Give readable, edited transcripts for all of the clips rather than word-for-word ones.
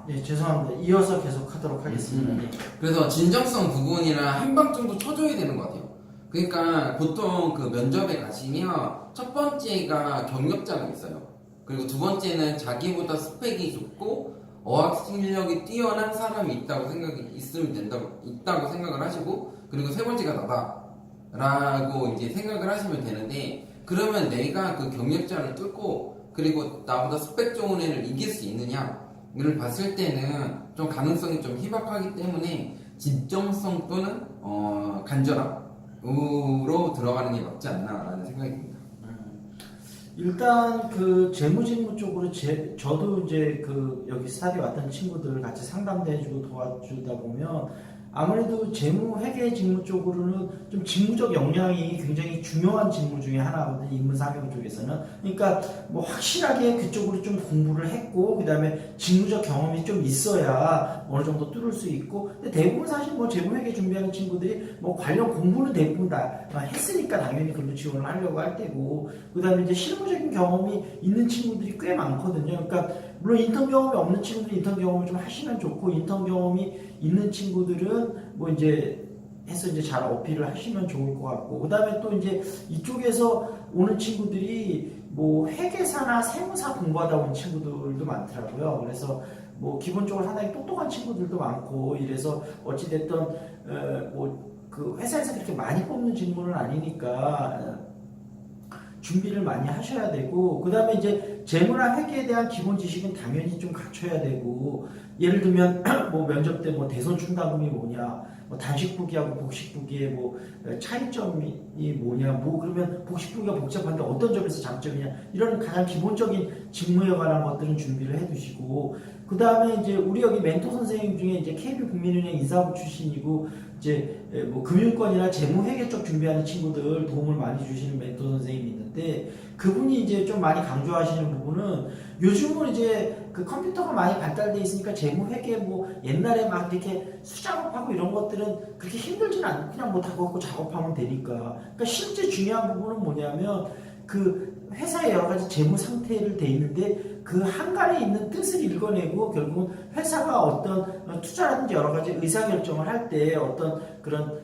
네, 죄송합니다. 이어서 계속 하도록 하겠습니다. 네. 그래서 진정성 부분이랑 한 방 정도 쳐줘야 되는 것 같아요. 그러니까 보통 그 면접에 가시면 첫 번째가 경력자가 있어요. 그리고 두 번째는 자기보다 스펙이 좋고 어학 실력이 뛰어난 사람이 있다고 있다고 생각을 하시고, 그리고 세 번째가 나다라고 이제 생각을 하시면 되는데, 그러면 내가 그 경력자를 뚫고 그리고 나보다 스펙 좋은 애를 이길 수 있느냐를 봤을 때는 좀 가능성이 좀 희박하기 때문에 진정성 또는 간절함으로 들어가는 게 맞지 않나라는 생각이 듭니다. 일단 그 재무직무 쪽으로 저도 이제 그 여기 스타디 왔던 친구들 같이 상담도 해주고 도와주다 보면 아무래도 재무 회계 직무 쪽으로는 좀 직무적 역량이 굉장히 중요한 직무 중에 하나거든요. 인문상경 쪽에서는. 그러니까 뭐 확실하게 그쪽으로 좀 공부를 했고 그다음에 직무적 경험이 좀 있어야 어느 정도 뚫을 수 있고, 근데 대부분 사실 뭐 재무 회계 준비하는 친구들이 뭐 관련 공부는 대부분 다 했으니까 당연히 그걸로 지원을 하려고 할 때고, 그다음에 이제 실무적인 경험이 있는 친구들이 꽤 많거든요. 그러니까 물론 인턴 경험이 없는 친구들은 인턴 경험을 좀 하시면 좋고, 인턴 경험이 있는 친구들은 뭐 이제 해서 이제 잘 어필을 하시면 좋을 것 같고, 그 다음에 또 이제 이쪽에서 오는 친구들이 뭐 회계사나 세무사 공부하다 온 친구들도 많더라고요. 그래서 뭐 기본적으로 상당히 똑똑한 친구들도 많고, 이래서 어찌됐든 뭐 그 회사에서 그렇게 많이 뽑는 직무는 아니니까 준비를 많이 하셔야 되고, 그 다음에 이제 재무나 회계에 대한 기본 지식은 당연히 좀 갖춰야 되고, 예를 들면 뭐 면접 때 뭐 대손 충당금이 뭐냐, 뭐 단식부기하고 복식부기의 뭐 차이점이 뭐냐, 뭐 그러면 복식부기가 복잡한데 어떤 점에서 장점이냐, 이런 가장 기본적인 직무에 관한 것들은 준비를 해두시고, 그 다음에 이제 우리 여기 멘토 선생님 중에 이제 KB국민은행 인사부 출신이고 이제 뭐 금융권이나 재무회계 쪽 준비하는 친구들 도움을 많이 주시는 멘토 선생님이 있는데, 그분이 이제 좀 많이 강조하시는 부분은 요즘은 이제 그 컴퓨터가 많이 발달돼 있으니까 재무회계 뭐 옛날에 막 이렇게 수작업하고 이런 것들은 그렇게 힘들진 않고 그냥 뭐 다 갖고 작업하면 되니까. 그러니까 실제 중요한 부분은 뭐냐면 그 회사의 여러 가지 재무 상태를 돼 있는데 그 한간에 있는 뜻을 읽어내고 결국은 회사가 어떤 투자라든지 여러 가지 의사결정을 할 때 어떤 그런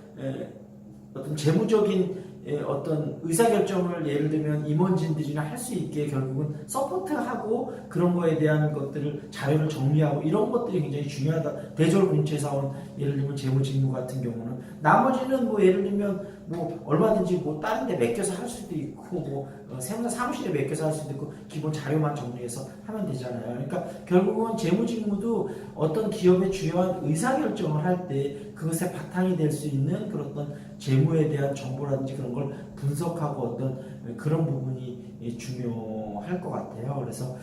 어떤 재무적인 어떤 의사결정을 예를 들면 임원진들이나 할 수 있게 결국은 서포트하고 그런 거에 대한 것들을 자료를 정리하고 이런 것들이 굉장히 중요하다. 대졸공채사원 예를 들면 재무직무 같은 경우는 나머지는 뭐 예를 들면 뭐 얼마든지 뭐 다른 데 맡겨서 할 수도 있고 뭐 세무사 사무실에 맡겨서 할 수도 있고 기본 자료만 정리해서 하면 되잖아요. 그러니까 결국은 재무직무도 어떤 기업의 중요한 의사결정을 할 때 그것의 바탕이 될 수 있는 그런 어떤 재무에 대한 정보라든지 그런 걸 분석하고 어떤 그런 부분이 중요할 것 같아요. 그래서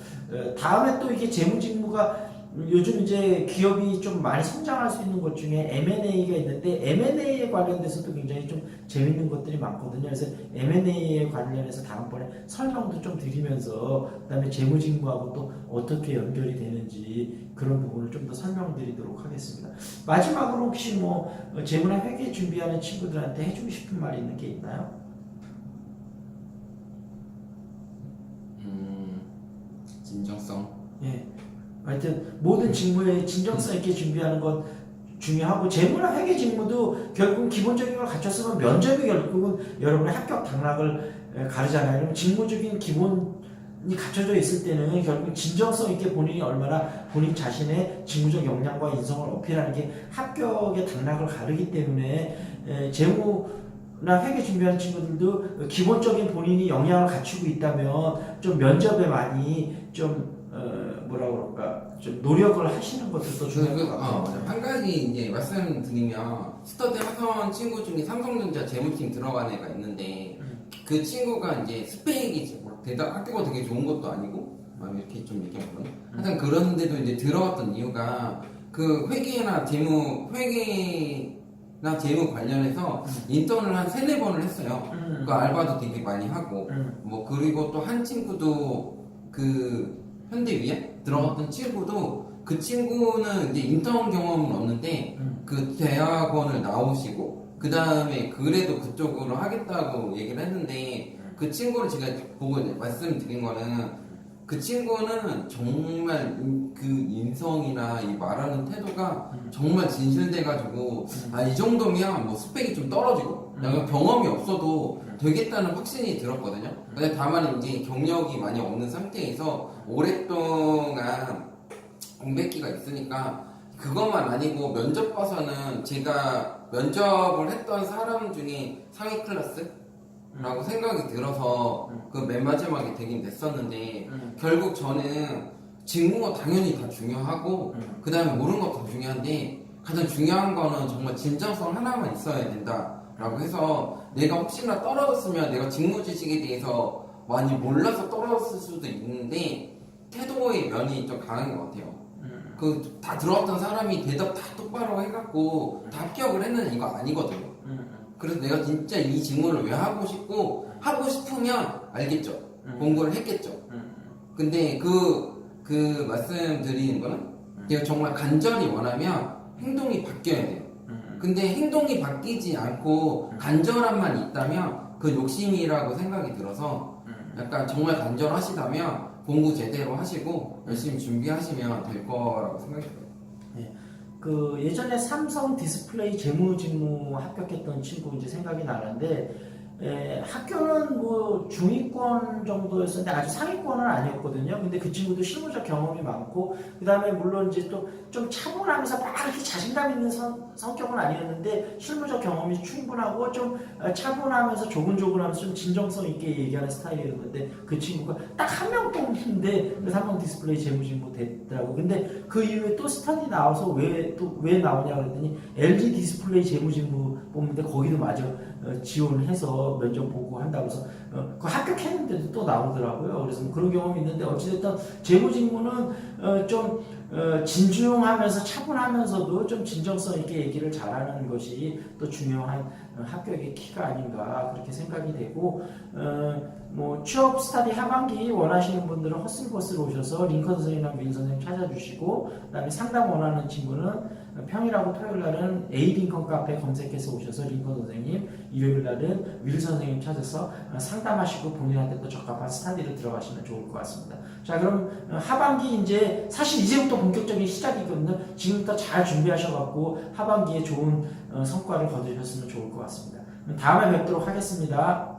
다음에 또 이게 재무직무가 요즘 이제 기업이 좀 많이 성장할 수 있는 것 중에 M&A가 있는데 M&A에 관련돼서도 굉장히 좀 재밌는 것들이 많거든요. 그래서 M&A에 관련해서 다음번에 설명도 좀 드리면서 그다음에 재무직무하고 또 어떻게 연결이 되는지 그런 부분을 좀 더 설명드리도록 하겠습니다. 마지막으로 혹시 뭐 재무나 회계 준비하는 친구들한테 해주고 싶은 말이 있는 게 있나요? 진정성. 예. 하여튼 모든 직무에 진정성 있게 준비하는 건 중요하고, 재무나 회계 직무도 결국은 기본적인 걸 갖췄으면 면접이 결국은 여러분의 합격 당락을 가르잖아요. 그럼 직무적인 기본이 갖춰져 있을 때는 결국 진정성 있게 본인이 얼마나 본인 자신의 직무적 역량과 인성을 어필하는 게 합격의 당락을 가르기 때문에 재무나 회계 준비하는 친구들도 기본적인 본인이 역량을 갖추고 있다면 좀 면접에 많이 좀 뭐라 그럴까 좀 노력을 하시는 것도 중요할 것 같아요. 한 가지 이제 말씀드리면, 스터디 하사원 친구 중에 삼성전자 재무팀 들어간 애가 있는데 그 친구가 이제 스펙이 대단 학교가 되게 좋은 것도 아니고 막 이렇게 좀 얘기하거든요. 하여튼 그런데도 이제 들어갔던 이유가 그 회계나 재무 관련해서 인턴을 한 3-4번을 했어요. 그 알바도 되게 많이 하고 뭐 그리고 또 한 친구도 그 현대위에 들어갔던 친구도, 그 친구는 이제 인턴 경험은 없는데 그 대학원을 나오시고 그 다음에 그래도 그쪽으로 하겠다고 얘기를 했는데, 그 친구를 제가 보고 말씀드린 거는 그 친구는 정말 그 인성이나 이 말하는 태도가 정말 진실돼가지고 아 이 정도면 뭐 스펙이 좀 떨어지고 약간 경험이 없어도 되겠다는 확신이 들었거든요. 근데 다만 이제 경력이 많이 없는 상태에서 오랫동안 공백기가 있으니까 그것만 아니고 면접 봐서는 제가 면접을 했던 사람 중에 상위 클래스라고 생각이 들어서 그 맨 마지막에 되긴 됐었는데 결국 저는 직무가 당연히 다 중요하고 그 다음에 모르는 것도 중요한데 가장 중요한 거는 정말 진정성 하나만 있어야 된다라고 해서 내가 혹시나 떨어졌으면 내가 직무 지식에 대해서 많이 몰라서 떨어졌을 수도 있는데 태도의 면이 좀 강한 것 같아요. 그 다 들어왔던 사람이 대답 다 똑바로 해갖고 다 합격을 했는 이거 아니거든요. 그래서 내가 진짜 이 직무를 왜 하고 싶고 하고 싶으면 알겠죠. 공부를 했겠죠. 근데 그 말씀드리는 거는 내가 정말 간절히 원하면 행동이 바뀌어야 돼요. 근데 행동이 바뀌지 않고 간절함만 있다면 그 욕심이라고 생각이 들어서 약간 정말 간절하시다면 공부 제대로 하시고 열심히 준비하시면 될 거라고 생각이 들어요. 네. 그 예전에 삼성 디스플레이 재무직무 합격했던 친구 이제 생각이 나는데 학교는 뭐 중위권 정도였었는데 아주 상위권은 아니었거든요. 근데 그 친구도 실무적 경험이 많고 그 다음에 물론 이제 또 좀 차분하면서 막 이렇게 자신감 있는 성격은 아니었는데 실무적 경험이 충분하고 좀 차분하면서 조근조근하면서 좀 진정성 있게 얘기하는 스타일이었는데 그 친구가 딱 한 명도 없는데 삼성 디스플레이 재무직무 됐더라고. 근데 그 이후에 또 스터디 나와서 왜 나오냐 그랬더니 LG 디스플레이 재무직무 뽑는데 거기도 마저 지원을 해서 면접 보고 한다고 해서 그 합격했는데도 또 나오더라고요. 그래서 뭐 그런 경험이 있는데 어찌됐든 재무직무는 좀 진중하면서 차분하면서도 좀 진정성 있게 얘기를 잘하는 것이 또 중요한 합격의 키가 아닌가 그렇게 생각이 되고 뭐 취업 스터디 하반기 원하시는 분들은 허슬버스로 오셔서 링컨 선생님이랑 윌 선생님 찾아주시고 그다음에 상담 원하는 친구는 평일하고 토요일 날은 A 링컨 카페 검색해서 오셔서 링컨 선생님, 일요일 날은 윌 선생님 찾아서 상담하시고 본인한테 또 적합한 스터디를 들어가시면 좋을 것 같습니다. 자, 그럼 하반기 이제 사실 이제부터 본격적인 시작이거든요. 지금부터 잘 준비하셔갖고 하반기에 좋은 성과를 거두셨으면 좋을 것 같습니다. 다음에 뵙도록 하겠습니다.